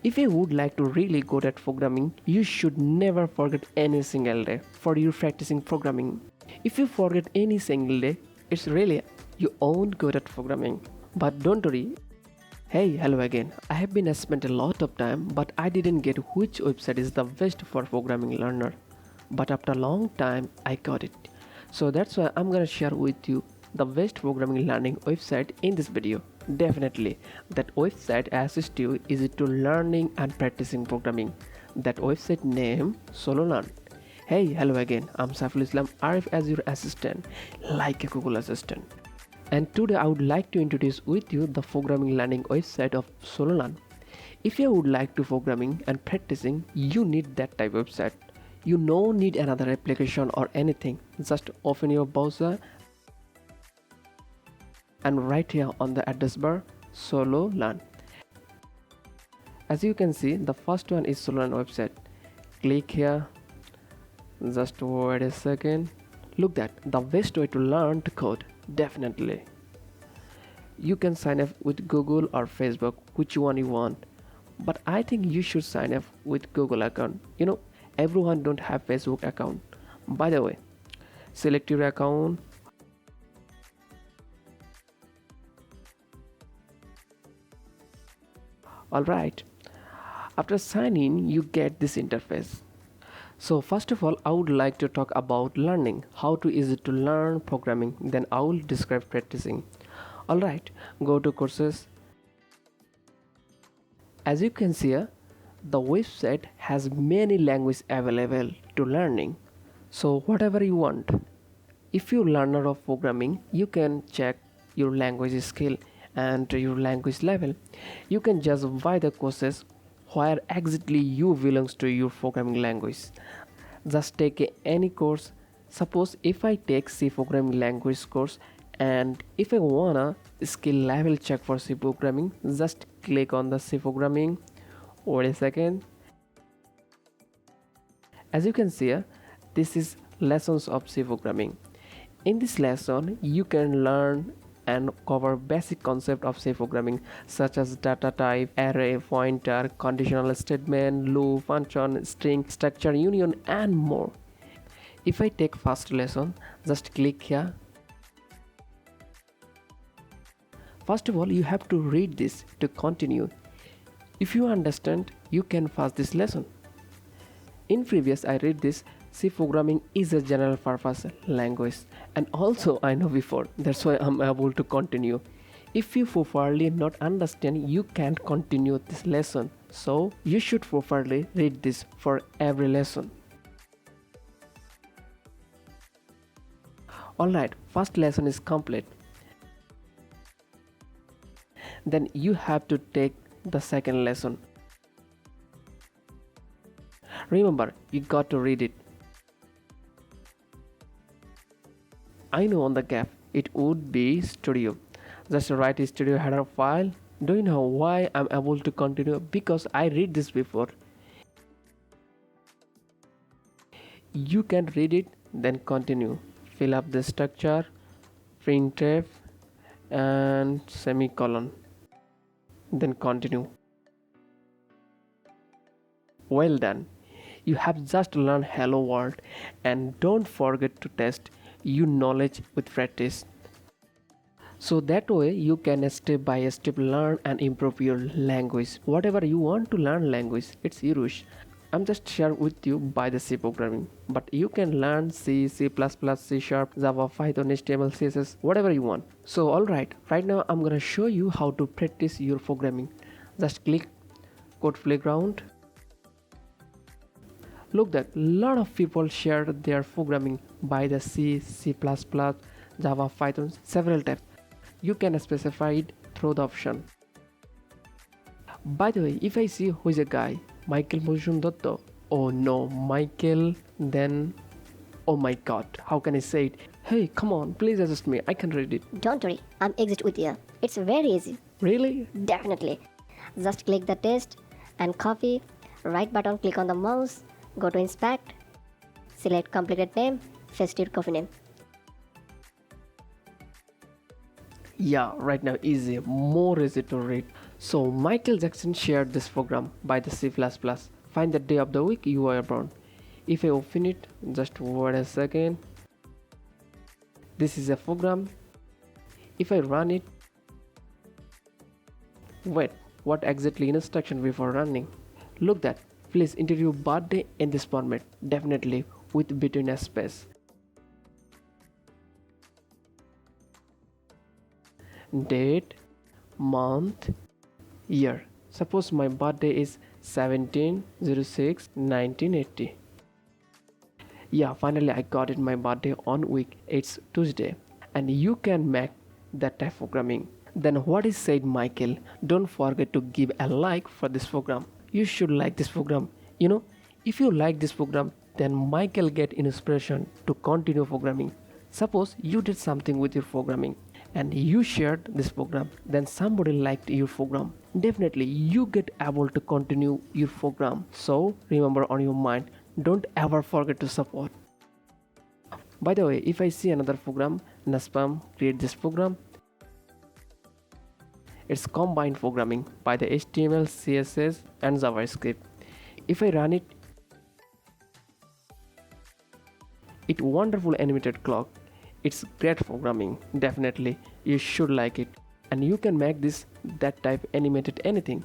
If you would like to really good at programming, you should never forget any single day for you practicing programming. If you forget any single day, it's really you won't good at programming. But don't worry. Hey, hello again. I have been spent a lot of time, but I didn't get which website is the best for programming learner. But after a long time, I got it. So that's why I'm gonna share with you the best programming learning website in this video. Definitely, that website assists you is to learning and practicing programming. That website name Sololearn. Hey, hello again. I'm Saiful Islam Arif as your assistant, like a Google assistant. And today I would like to introduce with you the programming learning website of Sololearn. If you would like to programming and practicing, you need that type of website. You no need another application or anything. Just open your browser and right here on the address bar Sololearn. As you can see, the first one is Sololearn website. Click here. Just wait a second. Look, that the best way to learn to code. Definitely. You can sign up with Google or Facebook, which one you want. But I think you should sign up with Google account. Everyone don't have Facebook account. By the way, select your account. Alright, after signing you get this interface. So first of all, I would like to talk about learning, how to easy to learn programming, then I will describe practicing. Alright, go to courses. As you can see here, the website has many languages available to learning. So whatever you want. If you're learner of programming, you can check your language skill and your language level. You can just buy the courses where exactly you belongs to your programming language. Just take any course. Suppose if I take C programming language course, and if I wanna skill level check for C programming, just click on the C programming. Wait a second. As you can see, this is lessons of C programming. In this lesson, you can learn and cover basic concept of C programming such as data type, array, pointer, conditional statement, loop, function, string, structure, union, and more. If I take first lesson, just click here. First of all, you have to read this to continue. If you understand, you can pass this lesson. In previous, I read this. C programming is a general purpose language, and also I know before, that's why I'm able to continue. If you properly not understand, you can't continue this lesson, so you should properly read this for every lesson. Alright, first lesson is complete. Then you have to take the second lesson. Remember, you got to read it. I know on the gap it would be studio. Just write studio header file. Do you know why I'm able to continue? Because I read this before. You can read it, then continue. Fill up the structure, printf, and semicolon. Then continue. Well done. You have just learned hello world, and don't forget to test your knowledge with practice. So that way you can step by step learn and improve your language. Whatever you want to learn language, it's your wish. I'm just share with you by the C programming, but you can learn C, C++, C Sharp, Java, Python, HTML, CSS, whatever you want. So alright, right now I'm gonna show you how to practice your programming. Just click Code Playground. Look, that lot of people share their programming by the C, C++, Java, Python, several types. You can specify it through the option. By the way, if I see who is a guy, Michael Dotto. Oh no, Michael, then oh my god, how can I say it? Hey, come on, please assist me, I can read it. Don't worry, I'm exit with you. It's very easy. Really? Definitely. Just click the text and copy. Right button, click on the mouse. Go to inspect. Select completed name. Paste your copy name. Yeah, right now easy, more easy to read. So Michael Jackson shared this program by the C++. Find the day of the week you were born. If I open it, just wait a second. This is a program. If I run it, wait, what exactly instruction before running? Look that, please enter your birthday in this format, definitely with between a space. Date, month, year. Suppose my birthday is 17/06/1980. Yeah, finally I got it, my birthday on week, it's Tuesday. And you can make that type of programming. Then what is said, Michael? Don't forget to give a like for this program. You should like this program. If you like this program, then Michael get inspiration to continue programming. Suppose you did something with your programming and you shared this program, then somebody liked your program. Definitely you get able to continue your program. So remember on your mind, don't ever forget to support. By the way, if I see another program, Naspam create this program. It's combined programming by the HTML, CSS and JavaScript. If I run it, it's wonderful animated clock. It's great programming. Definitely you should like it. And you can make this that type animated anything.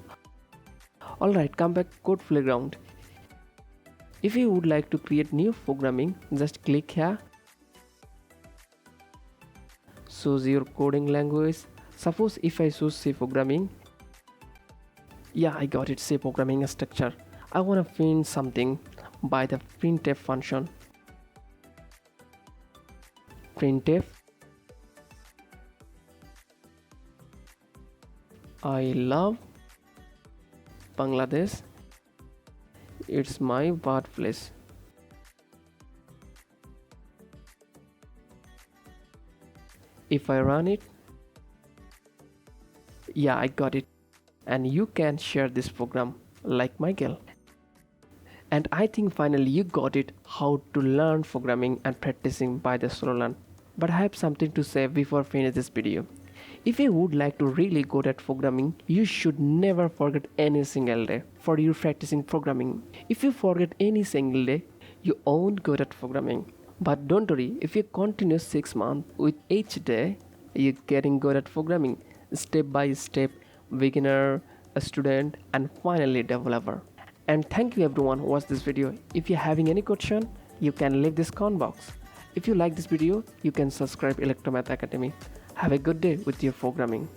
Alright, come back code playground. If you would like to create new programming, just click here. Choose your coding language. Suppose if I choose C programming. Yeah, I got it, C programming structure. I want to print something by the printf function. Printf. I love Bangladesh. It's my birthplace. If I run it, yeah, I got it. And you can share this program like Michael. And I think finally you got it, how to learn programming and practicing by the Sololearn. But I have something to say before finish this video. If you would like to really good at programming, you should never forget any single day for you practicing programming. If you forget any single day, you won't good at programming. But don't worry, if you continue 6 months with each day, you're getting good at programming. Step by step, beginner, a student, and finally developer. And thank you everyone who watched this video. If you're having any question, you can leave this comment box. If you like this video, you can subscribe Electromath Academy. Have a good day with your programming.